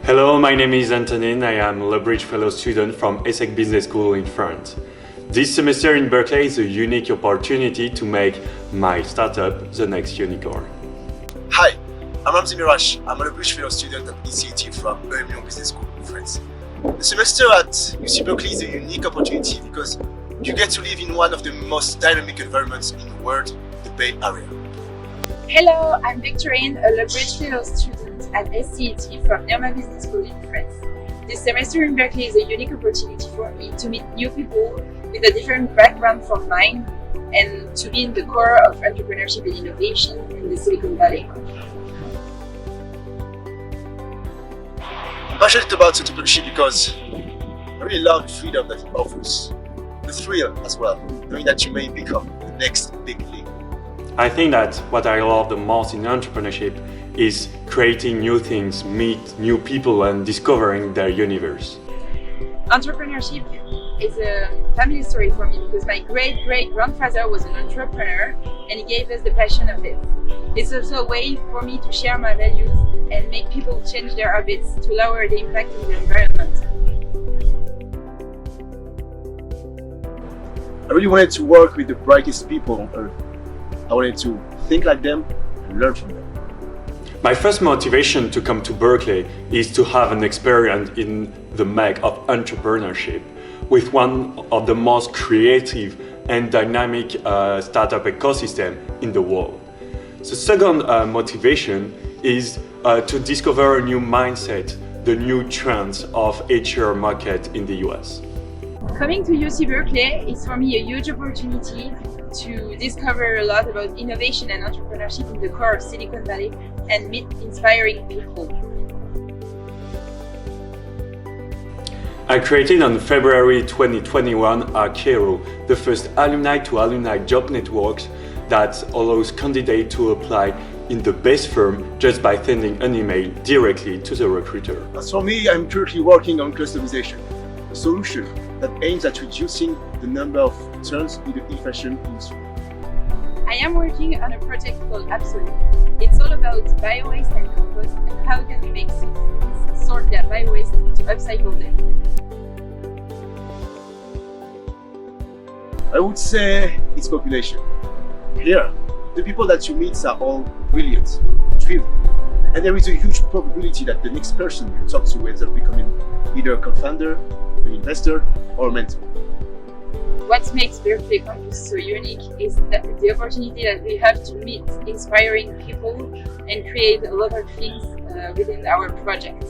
Hello, my name is Antonin. I am a Lebridge Fellow student from SCET Business School in France. This semester in Berkeley is a unique opportunity to make my startup the next unicorn. Hi, I'm Ramzi Mirash. I'm a Lebridge Fellow student at SCET from UC Business School in France. The semester at UC Berkeley is a unique opportunity because you get to live in one of the most dynamic environments in the world, the Bay Area. Hello, I'm Victorine, a Lebridge Fellow student at SCET from UC Business School in France. This semester in Berkeley is a unique opportunity for me to meet new people with a different background from mine and to be in the core of entrepreneurship and innovation in the Silicon Valley. I'm passionate about entrepreneurship because I really love the freedom that it offers, the thrill as well, knowing that you may become the next big league. I think that what I love the most in entrepreneurship is creating new things, meet new people and discovering their universe. Entrepreneurship is a family story for me because my great-great-grandfather was an entrepreneur and he gave us the passion of it. It's also a way for me to share my values and make people change their habits to lower the impact on the environment. I really wanted to work with the brightest people on earth. I wanted to think like them and learn from them. My first motivation to come to Berkeley is to have an experience in the mecca of entrepreneurship with one of the most creative and dynamic startup ecosystem in the world. The second motivation is to discover a new mindset, the new trends of HR market in the US. Coming to UC Berkeley is for me a huge opportunity to discover a lot about innovation and entrepreneurship in the core of Silicon Valley and meet inspiring people. I created on February 2021 Archero, the first alumni-to-alumni job networks that allows candidates to apply in the best firm just by sending an email directly to the recruiter. As for me, I'm currently working on customization, a solution that aims at reducing the number of turns in the e-fashion industry. I am working on a project called Absolute. It's all about bio-waste and compost and how can we make citizens sort their bio-waste to upcycle them. I would say it's population. Here, the people that you meet are all brilliant, driven, and there is a huge probability that the next person you talk to ends up becoming either a co-founder, an investor, or a mentor. What makes Berkeley campus so unique is the opportunity that we have to meet inspiring people and create a lot of things within our project.